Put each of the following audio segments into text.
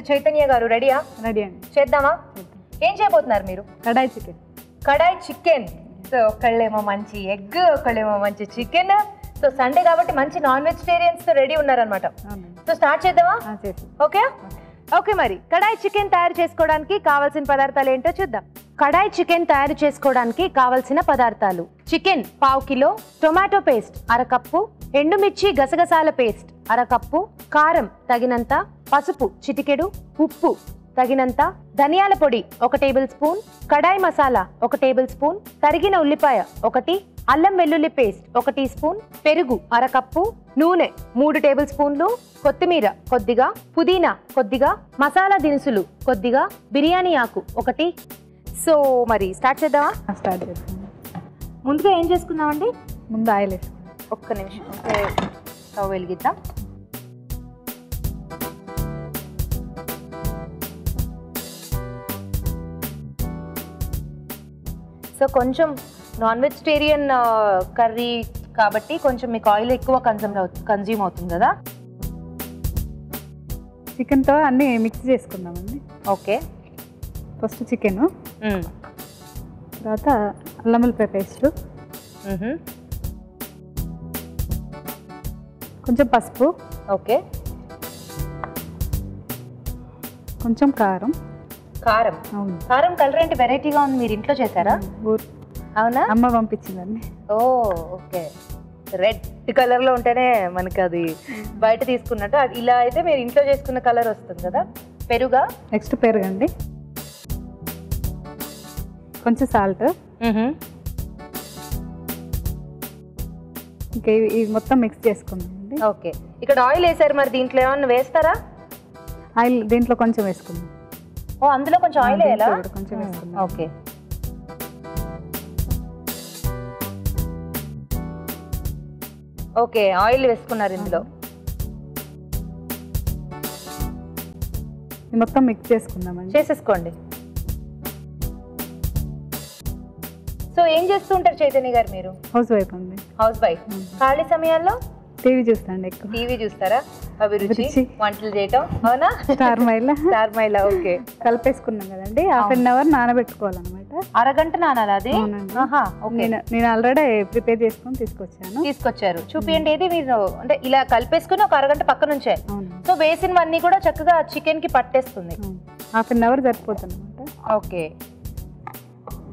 చైతన్య గారు రెడీయా? రెడీ అండి. చేద్దామా? ఏం చేయబోతున్నారు మీరు? కడాయి చికెన్. కడాయి చికెన్. సో ఒకళ్ళేమో మంచి ఎగ్, ఒకళ్ళేమో మంచి చికెన్. సో సండే కాబట్టి మంచి నాన్ వెజిటేరియన్స్ తో రెడీ ఉన్నారనమాట. సో స్టార్ట్ చేద్దామా? Okay okay. మరి కడాయి చికెన్ తయారు చేసుకోవడానికి కావాల్సిన పదార్థాలు ఏంటో చూద్దాం. కడాయి చికెన్ తయారు చేసుకోవడానికి కావలసిన పదార్థాలు: చికెన్ పావు కిలో, టొమాటో పేస్ట్ అరకప్పు, ఎండుమిర్చి గసగసాల పేస్ట్ అరకప్పు, కారం తగినంత, పసుపు చిటికెడు, ఉప్పు తగినంత, ధనియాల పొడి 1 టేబుల్ స్పూన్, కడాయి మసాలా 1 టేబుల్ స్పూన్, తరిగిన ఉల్లిపాయ 1, అల్లం వెల్లుల్లి పేస్ట్ 1 టీ స్పూన్, పెరుగు అరకప్పు, నూనె 3 టేబుల్ స్పూన్లు, కొత్తిమీర కొద్దిగా, పుదీనా కొద్దిగా, మసాలా దినుసులు కొద్దిగా, బిర్యానీ ఆకు 1. సో మరి స్టార్ట్ చేద్దామా? స్టార్ట్ చేద్దాం. ముందుగా ఏం చేసుకుందామండి? ముందు ఆయిల్ వేసుకుందాం. ఒక్క నిమిషం. ఓకే, స్టవ్ వెలిగిద్దాం. సో కొంచెం నాన్ వెజిటేరియన్ కర్రీ కాబట్టి కొంచెం మీకు ఆయిల్ ఎక్కువ కన్జ్యూమ్ అవుతుంది కదా. చికెన్తో అన్నీ మిక్స్ చేసుకుందామండి. ఓకే, ఫస్ట్ చికెను, తర్వాత అల్లం వెల్లుల్లి పేస్ట్, కొంచెం పసుపు, ఓకే, కొంచెం కారం. కారం. అవును, కారం కలర్ ఏంటి వెరైటీగా ఉంది, మీరు ఇంట్లో చేశారా? అవునా? అమ్మ పంపించిందండి. ఓ ఓకే. రెడ్ కలర్ లో ఉంటేనే మనకి అది బయట తీసుకున్నట్టు, ఇలా అయితే మీరు ఇంట్లో చేసుకున్న కలర్ వస్తుంది కదా. పెరుగా? నెక్స్ట్ పెరుగండి, కొంచెం సాల్ట్, ఇంకా ఇవి మొత్తం మిక్స్ చేసుకుందామండి. ఓకే, ఇక్కడ ఆయిల్ వేసారు, మరి దీంట్లో ఏమన్నా వేస్తారా? ఆయిల్ దీంట్లో కొంచెం వేసుకుందాం. ఓ, అందులో కొంచెం ఆయిల్ వేయాలా? కొంచెం వేసుకుందాం. ఓకే. ఓకే, ఆయిల్ వేసుకున్నారు ఇందులో. మొత్తం మిక్స్ చేసుకుందామండి. చేసేసుకోండి. సో ఏం చేస్తూ ఉంటారు చైతన్య గారు మీరు? హౌస్ వైఫ్ అండి. House wife. ఖాళీ సమయాల్లో టీవీ చూస్తాండి ఎక్కువ. టీవీ చూస్తారా? అభిరుచి వంటలు చేయటం. అవునా? స్టార్ మైలా. స్టార్ మైలా. ఓకే, కలిపేసుకున్నాం కదండి, హాఫ్ అన్ అవర్ నానబెట్టుకోవాలన్నమాట. అరగంట నానాలి అది? నేను ఆల్రెడీ ప్రిపేర్ చేసుకొని తీసుకొచ్చారు. చూపియండి ఏది మీరు, అంటే ఇలా కలిపేసుకుని ఒక అరగంట పక్క నుంచే. సో వేసినవన్నీ కూడా చక్కగా చికెన్ కి పట్టేస్తుంది. హాఫ్ అన్ అవర్ సరిపోతుంది అనమాట. ఓకే,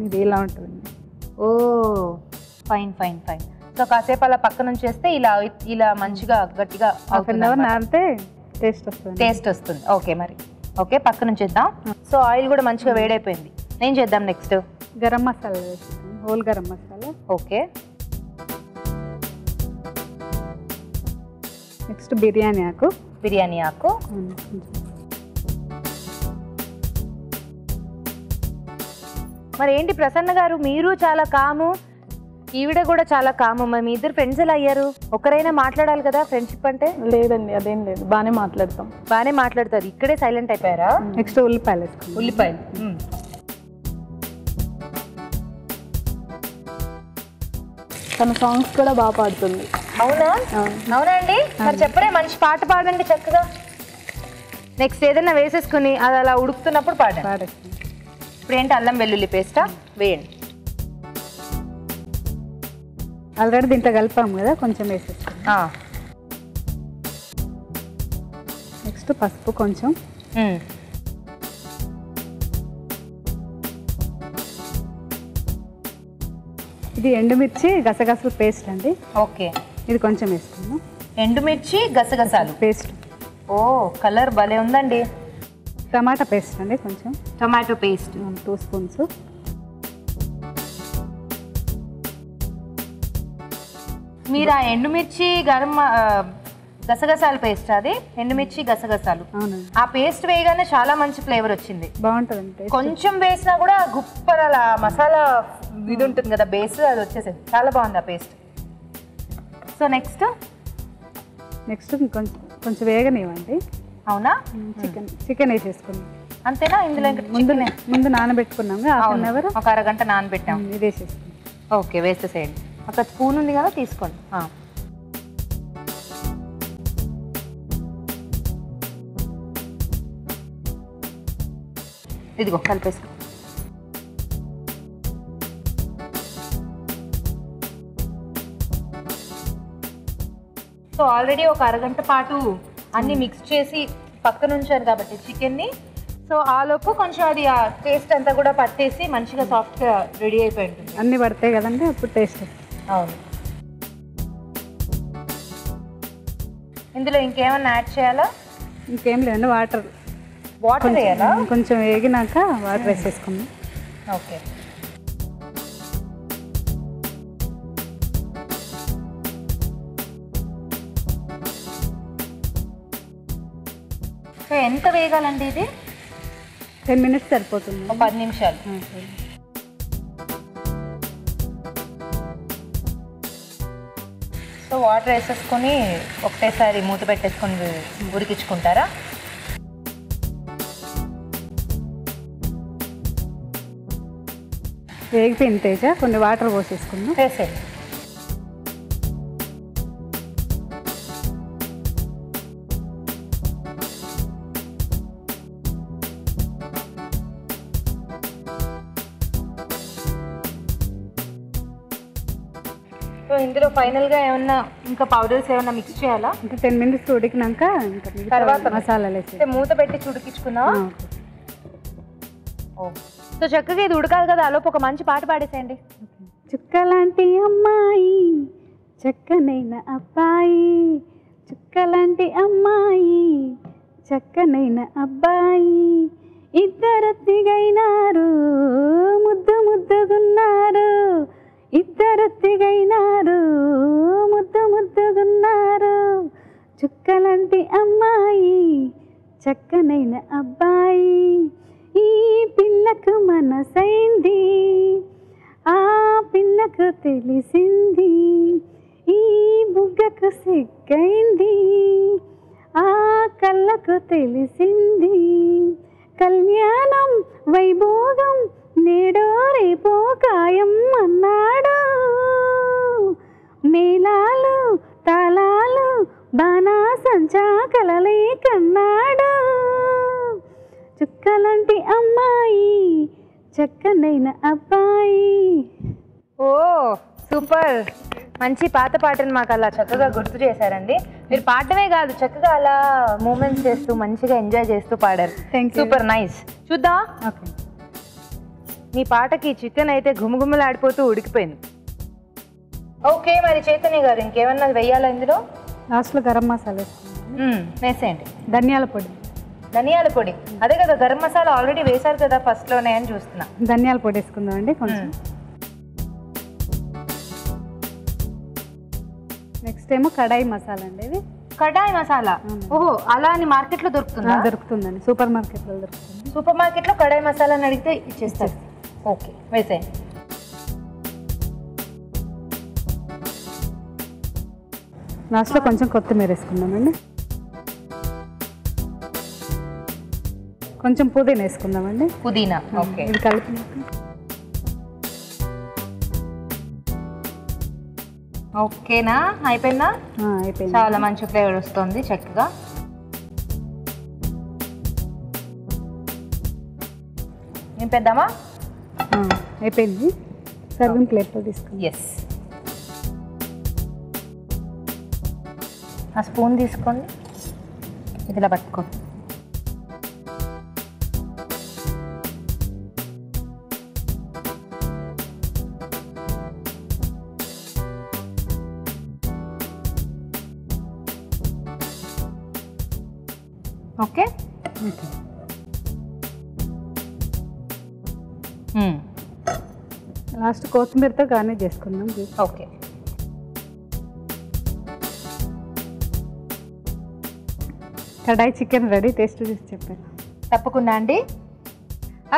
ఇది ఇలా ఉంటుంది. ఓ ఫైన్ ఫైన్ ఫైన్. సో కాసేపు అలా పక్క నుంచి వేస్తే ఇలా ఇలా మంచిగా గట్టిగా హాఫ్ అన్ అవర్ నానితే టేస్ట్ వస్తుంది. ఓకే, మరి ఓకే పక్క నుంచి వేద్దాం. సో ఆయిల్ కూడా మంచిగా వేడైపోయింది. ఏం చేద్దాం నెక్స్ట్? గరం మసాలా వేస్తాం, whole garam masala. Okay, next biryani ఆకు. బిర్యానీ ఆకు. మరి ఏంటి ప్రసన్న గారు, మీరు చాలా కాము, ఈవిడ కూడా చాలా కాము, మరి మీ ఇద్దరు ఫ్రెండ్స్ ఎలా అయ్యారు? ఒకరైనా మాట్లాడాలి కదా ఫ్రెండ్షిప్ అంటే. లేదండి, అదేం లేదు, బాగానే మాట్లాడతాం. బాగానే మాట్లాడతారు, ఇక్కడే సైలెంట్ అయిపోయారా? నెక్స్ట్ ఉల్లిపాయలు వేసుకుంటాం. ఉల్లిపాయలు. తన సాంగ్స్ కూడా బాగా పాడుతుంది. అవునా? అవునా అండి, మరి చెప్పరే, మంచి పాట పాడండి చక్కగా. నెక్స్ట్ ఏదైనా వేసేసుకుని అది అలా ఉడుకుతున్నప్పుడు పాడండి. ఇప్పుడు ఏంటి, అల్లం వెల్లుల్లి పేస్టా? వేయండి. ఆల్రెడీ దీంట్లో కలిపాము కదా, కొంచెం వేసేసుకుంటాం. నెక్స్ట్ పసుపు కొంచెం, ఇది ఎండుమిర్చి గసగసాల పేస్ట్ అండి. ఓకే, ఇది కొంచెం వేసుకుందాం. ఎండుమిర్చి గసగసాలు పేస్ట్. ఓ కలర్ భలే ఉందండి. టమాటా పేస్ట్ అండి, కొంచెం టమాటో పేస్ట్ 2 స్పూన్స్. మీరు ఆ ఎండుమిర్చి గసగసాల పేస్ట్, అది ఎండుమిర్చి గసగసాలు, ఆ పేస్ట్ వేయగానే చాలా మంచి ఫ్లేవర్ వచ్చింది. బాగుంటుంది. కొంచెం వేసినా కూడా గుప్పల మసాలా ఇది ఉంటుంది కదా బేస్, అది వచ్చేసేది. చాలా బాగుంది ఆ పేస్ట్. సో నెక్స్ట్ కొంచెం వేగనివ్వండి. అవునా? చికెన్ వేసేసుకుందాం. అంతేనా? ఇందులో ముందు నానబెట్టుకున్నాము, హాఫ్ అన్ అవర్, ఒక అరగంట నానబెట్టాము. ఇది వేసేసుకుందాం. ఓకే, వేసేసేయండి. ఒక స్పూన్ ఉంది కదా, తీసుకోండి. ఇదిగో కలిపేసుకో. సో ఆల్రెడీ ఒక అరగంట పాటు అన్ని మిక్స్ చేసి పక్కన ఉంచారు కాబట్టి చికెన్ని, సో ఆలోపు కొంచెం అది ఆ టేస్ట్ అంతా కూడా పట్టేసి మంచిగా సాఫ్ట్గా రెడీ అయిపోయి ఉంటుంది. అన్నీ పడతాయి కదండి అప్పుడు టేస్ట్. అవును. ఇందులో ఇంకేమన్నా యాడ్ చేయాలా? ఇంకేం లేదండి, వాటర్ వేయాలా? కొంచెం వేగినాక వాటర్ వేసేసుకుందాం. ఓకే. సో ఎంత వేగాలండి ఇది? 10 minutes సరిపోతుంది. 10 నిమిషాలు. సో వాటర్ వేసేసుకొని ఒకటేసారి మూత పెట్టేసుకొని ఉడికించుకుంటారా? వేగిపోయిన తేజ కొన్ని వాటర్ పోసేసుకుందాం. వేసేది. సో ఇందులో ఫైనల్గా ఏమన్నా ఇంకా పౌడర్స్ ఏమన్నా మిక్స్ చేయాలా? ఇంకా 10 minutes ఉడికినాక ఇంకా తర్వాత మసాలాలు వేసి మూత పెట్టి ఉడికించుకుందాం. సో చక్కగా ఇది ఉడకాలి కదా, ఆలోపు ఒక మంచి పాట పాడేసేయండి. చుక్కలాంటి అమ్మాయి చక్కనైన అబ్బాయి, చుక్కలాంటి అమ్మాయి చక్కనైన అబ్బాయి, ఇద్దరు తిగైనారు ముద్దు ముద్దుగున్నారు, ఇద్దరు తిగైనారు ముద్దు ముద్దుగున్నారు, చుక్కలాంటి అమ్మాయి చక్కనైన అబ్బాయి, ఈ పిల్లకు మనసైంది ఆ పిల్లకు తెలిసింది, ఈ బుగ్గకు సిగ్గైంది ఆ కళ్ళకు తెలిసింది, కళ్యాణం వైభోగం నేడో రేపో ఖాయం అన్నాడు, మేళాలు తాళాలు బాణాసంచా కలలే కన్నాడు, చుక్కలాంటి అమ్మాయి చక్కనైన అబ్బాయి. ఓ సూపర్, మంచి పాత పాటను మాకు అలా చక్కగా గుర్తు చేశారండి. మీరు పాడటమే కాదు, చక్కగా అలా మూమెంట్స్ చేస్తూ మంచిగా ఎంజాయ్ చేస్తూ పాడారు. Super nice. చూద్దాం. ఓకే, మీ పాటకి చికెన్ అయితే గుమగుమలాడిపోతూ ఉడికిపోయింది. ఓకే, మరి చైతన్య గారు ఇంకేమన్నా వెయ్యాలా ఇందులో? లాస్ట్లో గరం మసాలా వేసుకున్నాం. వేసేయండి. ధనియాల పొడి. ధనియాల పొడి, అదే కదా గరం మసాలా ఆల్రెడీ వేశారు కదా ఫస్ట్లోనే అని చూస్తున్నా. ధనియాల పొడి వేసుకుందామండి కొంచెం. నెక్స్ట్ ఏమో కడాయి మసాలా అండి. ఇది కడాయి మసాలా. ఓహో, అలా అని మార్కెట్లో దొరుకుతుందా? దొరుకుతుందండి, సూపర్ మార్కెట్లో దొరుకుతుంది. సూపర్ మార్కెట్లో కడాయి మసాలా అని అడిగితే ఇచ్చేస్తారు. ఓకే, వేసేయండి. లాస్ట్లో కొంచెం కొత్తిమీర వేసుకుందామండి, కొంచెం పుదీనా వేసుకుందామండి. పుదీనా. ఓకే, ఇది కలిపి ఓకేనా? అయిపోయిందా? అయిపోయింది. చాలా మంచి ఫ్లేవర్ వస్తుంది చక్కగా. నింపేద్దామా? అయిపోయింది. సర్వింగ్ ప్లేట్లో తీసుకుందాం. ఎస్, ఆ స్పూన్ తీసుకోండి, ఇదిలా పట్టుకోండి. ఓకే, లాస్ట్ కొత్తిమీరతో గార్నిష్ చేసుకుందాం. ఓకే, కడాయి చికెన్ రెడీ. టేస్ట్ చూసి చెప్పాను. తప్పకుండా అండి.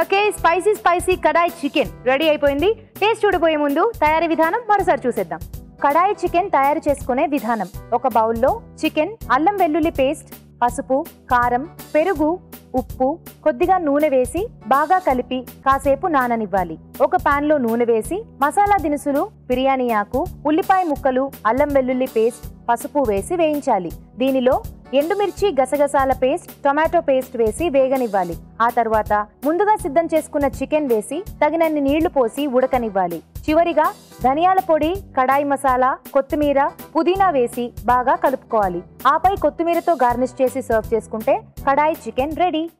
ఓకే, స్పైసీ స్పైసీ కడాయి చికెన్ రెడీ అయిపోయింది. టేస్ట్ చూడబోయే ముందు తయారీ విధానం మరోసారి చూసేద్దాం. కడాయి చికెన్ తయారు చేసుకునే విధానం: ఒక బౌల్లో చికెన్, అల్లం వెల్లుల్లి పేస్ట్, పసుపు, కారం, పెరుగు, ఉప్పు, కొద్దిగా నూనె వేసి బాగా కలిపి కాసేపు నాననివ్వాలి. ఒక పాన్ లో నూనె వేసి మసాలా దినుసులు, బిర్యానీ ఆకు, ఉల్లిపాయ ముక్కలు, అల్లం వెల్లుల్లి పేస్ట్, పసుపు వేసి వేయించాలి. దీనిలో ఎండుమిర్చి గసగసాల పేస్ట్ టొమాటో పేస్ట్ వేసి వేగనివ్వాలి. ఆ తర్వాత ముందుగా సిద్ధం చేసుకున్న చికెన్ వేసి తగినన్ని నీళ్లు పోసి ఉడకనివ్వాలి. చివరిగా ధనియాల పొడి, కడాయి మసాలా, కొత్తిమీర, పుదీనా వేసి బాగా కలుపుకోవాలి. ఆపై కొత్తిమీరతో గార్నిష్ చేసి సర్వ్ చేసుకుంటే కడాయి చికెన్ రెడీ.